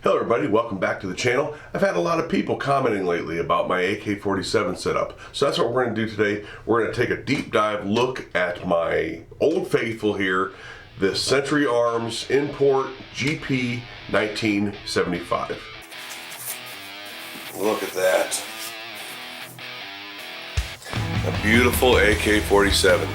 Hello everybody, welcome back to the channel. I've had a lot of people commenting lately about my AK47 setup, so that's what we're going to do today. We're going to take a deep dive look at my old faithful here, the Century Arms Import GP1975. Look at that. A beautiful AK47.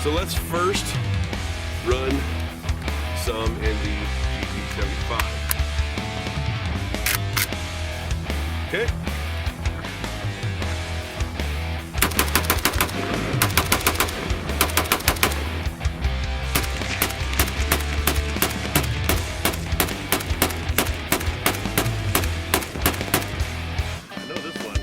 So let's first run some in the GP75. Okay. I know this one.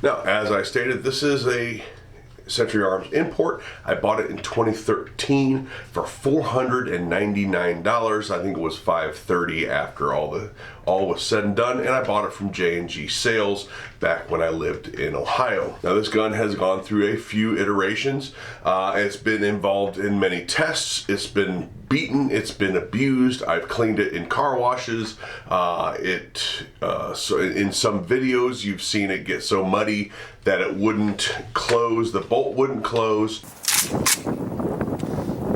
Now, as I stated, this is a Century Arms import. I bought it in 2013 for $499. I think it was $530 after all was said and done, and I bought it from J&G Sales back when I lived in Ohio. Now, this gun has gone through a few iterations. It's been involved in many tests. It's been beaten. It's been abused. I've cleaned it in car washes. So in some videos, you've seen it get so muddy that it wouldn't close. The bolt wouldn't close.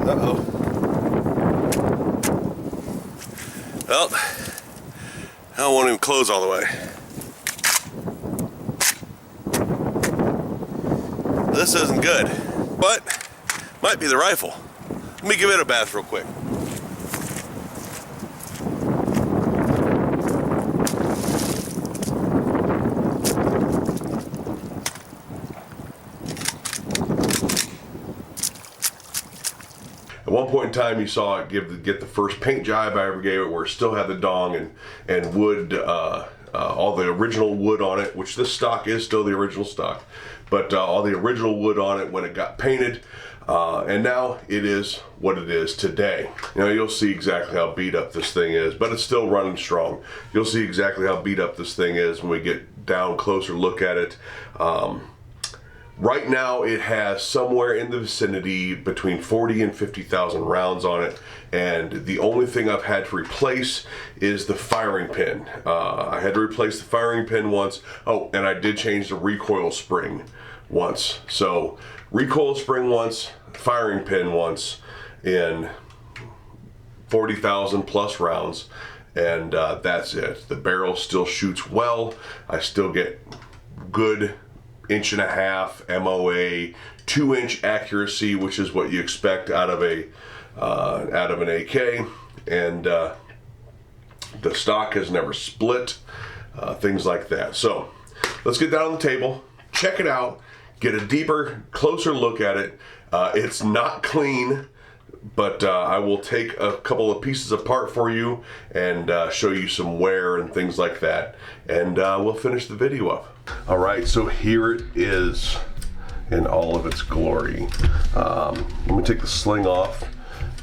Uh-oh. Well, that won't even close all the way. This isn't good, but might be the rifle. Let me give it a bath real quick. At one point in time, you saw it get the first paint job I ever gave it, where it still had the dong and wood, all the original wood on it, which this stock is still the original stock, but all the original wood on it when it got painted, and now it is what it is today. You know, you'll see exactly how beat up this thing is, but it's still running strong. You'll see exactly how beat up this thing is when we get down closer look at it. Right now, it has somewhere in the vicinity between 40 and 50,000 rounds on it, and the only thing I've had to replace is the firing pin. I had to replace the firing pin once. Oh, and I did change the recoil spring once. So, recoil spring once, firing pin once, in 40,000 plus rounds, and that's it. The barrel still shoots well. I still get good 1.5 inch MOA, 2-inch accuracy, which is what you expect out of an AK, and the stock has never split, things like that. So let's get down on the table, check it out, get a deeper, closer look at it. It's not clean, but I will take a couple of pieces apart for you and show you some wear and things like that, and we'll finish the video up. All right, so here it is in all of its glory. Let me take the sling off.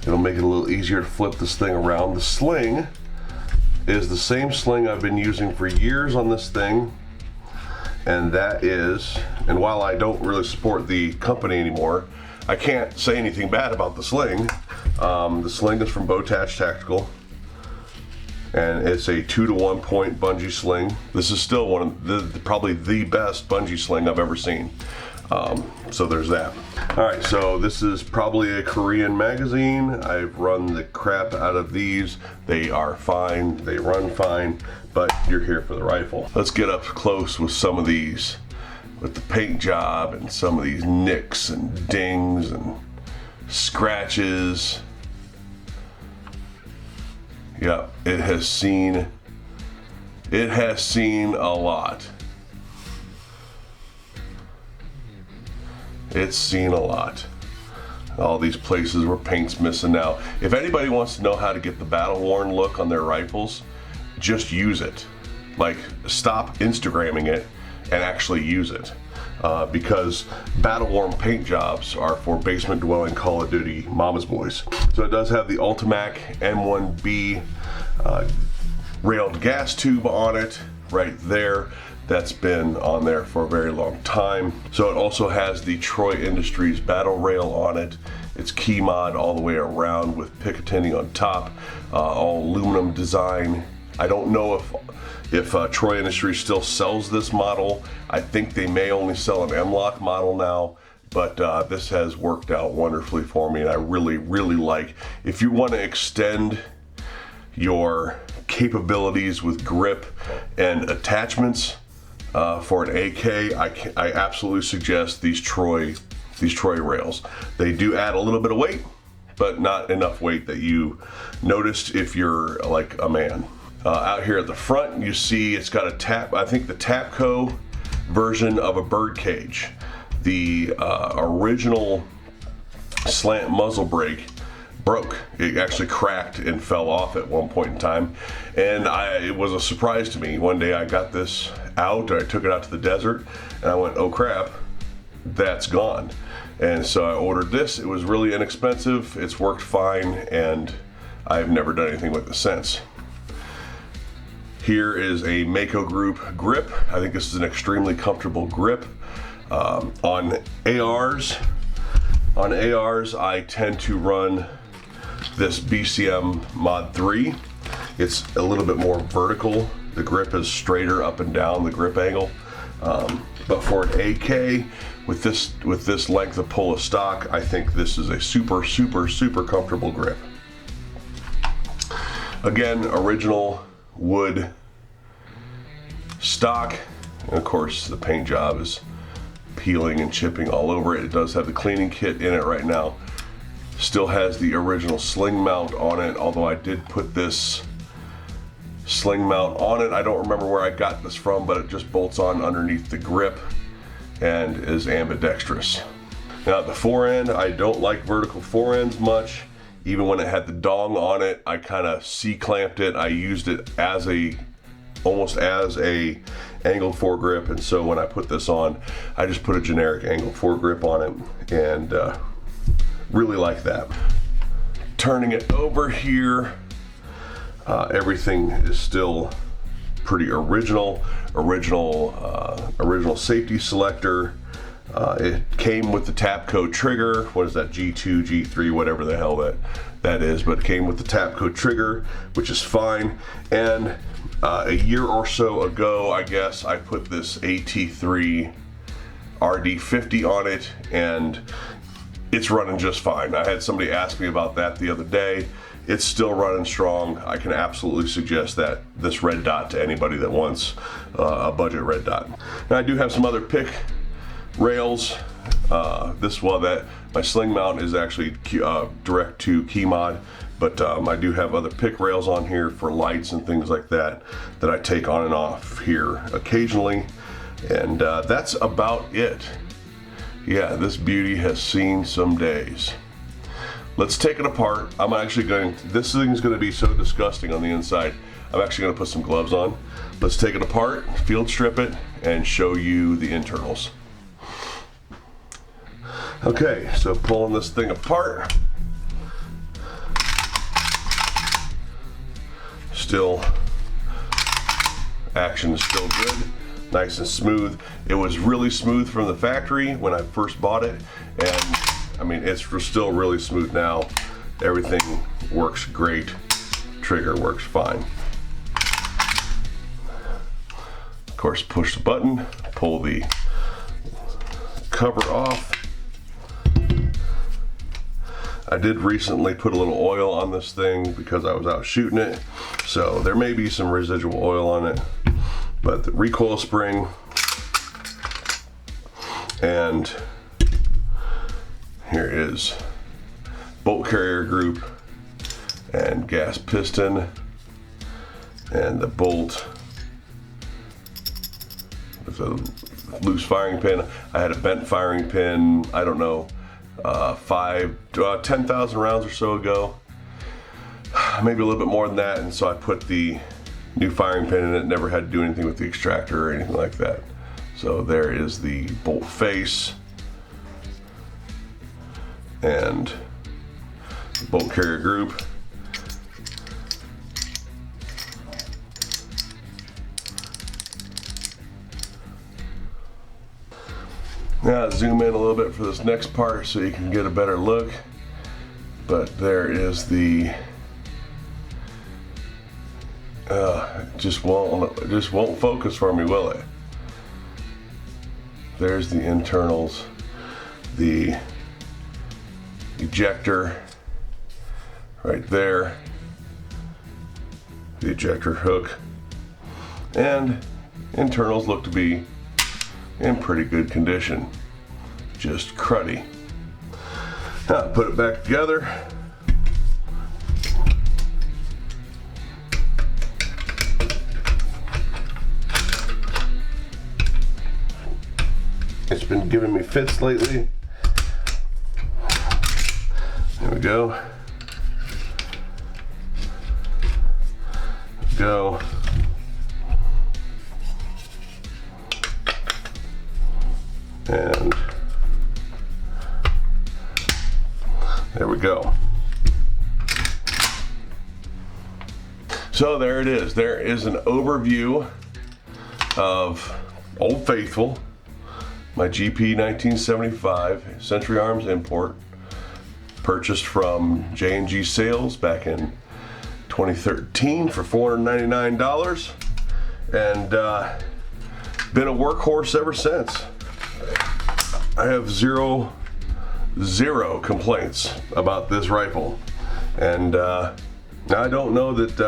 It'll make it a little easier to flip this thing around. The sling is the same sling I've been using for years on this thing, and that is, and while I don't really support the company anymore, I can't say anything bad about the sling. The sling is from Bowtach Tactical, and it's a 2-to-1 point bungee sling. This is still one of probably the best bungee sling I've ever seen. So there's that. All right, so this is probably a Korean magazine. I've run the crap out of these. They are fine, they run fine, but you're here for the rifle. Let's get up close with some of these, with the paint job and some of these nicks and dings and scratches. Yep, it has seen It has seen a lot. It's seen a lot. All these places where paint's missing now. If anybody wants to know how to get the battle worn look on their rifles, just use it. Like, stop Instagramming it and actually use it. Because battle worn paint jobs are for basement dwelling Call of Duty mama's boys. So it does have the Ultimac M1B railed gas tube on it right there. That's been on there for a very long time. So it also has the Troy Industries battle rail on it. It's key mod all the way around with Picatinny on top, all aluminum design. I don't know if Troy Industries still sells this model. I think they may only sell an M-LOK model now, but this has worked out wonderfully for me, and I really, really like. If you want to extend your capabilities with grip and attachments, for an AK, I absolutely suggest these Troy rails. They do add a little bit of weight, but not enough weight that you noticed if you're like a man. Out here at the front, you see it's got a tap. I think the Tapco version of a bird cage. The original slant muzzle brake broke. It actually cracked and fell off at one point in time, and it was a surprise to me. One day I got this out, I took it out to the desert, and I went, oh crap, that's gone. And so I ordered this. It was really inexpensive, it's worked fine, and I've never done anything with it since. Here is a Mako Group grip. I think this is an extremely comfortable grip. On ARs, I tend to run this BCM Mod 3. It's a little bit more vertical. The grip is straighter up and down, the grip angle. But for an AK, with this length of pull of stock, I think this is a super, super, super comfortable grip. Again, original wood stock. And of course, the paint job is peeling and chipping all over it. It does have the cleaning kit in it right now. Still has the original sling mount on it, although I did put this sling mount on it. I don't remember where I got this from, but it just bolts on underneath the grip and is ambidextrous. Now at the forend, I don't like vertical forends much. Even when it had the dong on it, I kind of C-clamped it. I used it as almost as a angled foregrip, and so when I put this on, I just put a generic angled foregrip on it, and really like that. Turning it over here, everything is still pretty original safety selector. It came with the Tapco trigger. What is that, G2, G3, whatever the hell that is, but it came with the Tapco trigger, which is fine. And a year or so ago, I guess, I put this AT3 RD50 on it, and it's running just fine. I had somebody ask me about that the other day. It's still running strong. I can absolutely suggest this red dot to anybody that wants a budget red dot. Now I do have some other pick rails. My sling mount is actually direct to key mod, but I do have other pick rails on here for lights and things like that I take on and off here occasionally, and that's about it. Yeah, this beauty has seen some days. Let's take it apart. This thing's going to be so disgusting on the inside, I'm actually going to put some gloves on. Let's take it apart, field strip it, and show you the internals. Okay, so pulling this thing apart. Action is still good, nice and smooth. It was really smooth from the factory when I first bought it, and I mean, it's still really smooth now. Everything works great. Trigger works fine. Of course, push the button, pull the cover off. I did recently put a little oil on this thing because I was out shooting it, so there may be some residual oil on it, but the recoil spring and here is bolt carrier group and gas piston and the bolt It's a loose firing pin. I had a bent firing pin, I don't know, 10,000 rounds or so ago. Maybe a little bit more than that, and so I put the new firing pin in it. Never had to do anything with the extractor or anything like that. So there is the bolt face and the bolt carrier group. Now zoom in a little bit for this next part so you can get a better look. But there is the just won't focus for me, will it? There's the internals, the ejector right there, the ejector hook, and internals look to be in pretty good condition, just cruddy. Now put it back together. It's been giving me fits lately. There we go. Go. And there we go. So there it is. There is an overview of Old Faithful, my GP1975 Century Arms import, purchased from J&G Sales back in 2013 for $499, and been a workhorse ever since. I have zero complaints about this rifle, and I don't know that,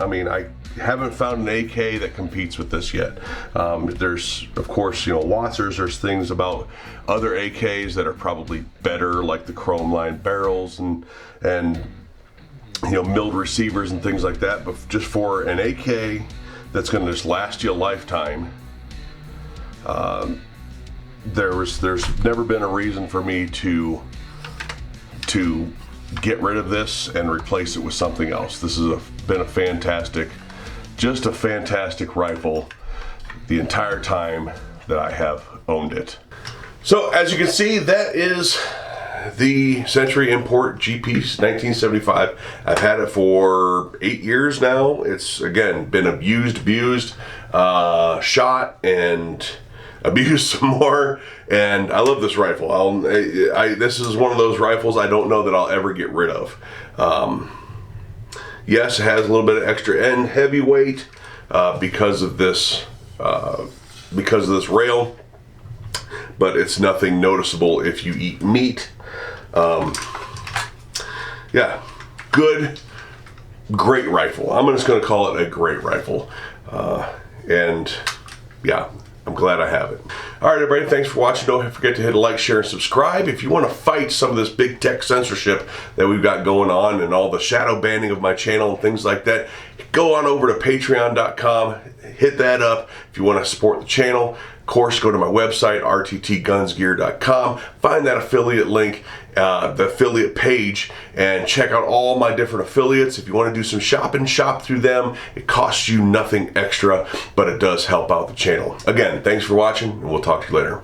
I mean, I haven't found an AK that competes with this yet. There's, of course, you know, Watsers, there's things about other AKs that are probably better, like the chrome line barrels and you know, milled receivers and things like that, but just for an AK that's going to just last you a lifetime, there's never been a reason for me to get rid of this and replace it with something else. This has been a fantastic rifle the entire time that I have owned it. So as you can see, that is the Century Import GP1975. I've had it for 8 years now. It's, again, been abused, shot, and abused some more, and I love this rifle. This is one of those rifles I don't know that I'll ever get rid of. Yes, it has a little bit of extra end heavyweight because of this rail, but it's nothing noticeable if you eat meat. Yeah, great rifle. I'm just going to call it a great rifle, and yeah, I'm glad I have it. All right, everybody, thanks for watching. Don't forget to hit a like, share, and subscribe. If you want to fight some of this big tech censorship that we've got going on and all the shadow banning of my channel and things like that, go on over to patreon.com, hit that up if you want to support the channel. Of course, go to my website, rttgunsgear.com, find that affiliate link, the affiliate page, and check out all my different affiliates. If you want to do some shopping, shop through them. It costs you nothing extra, but it does help out the channel. Again, thanks for watching, and we'll talk to you later.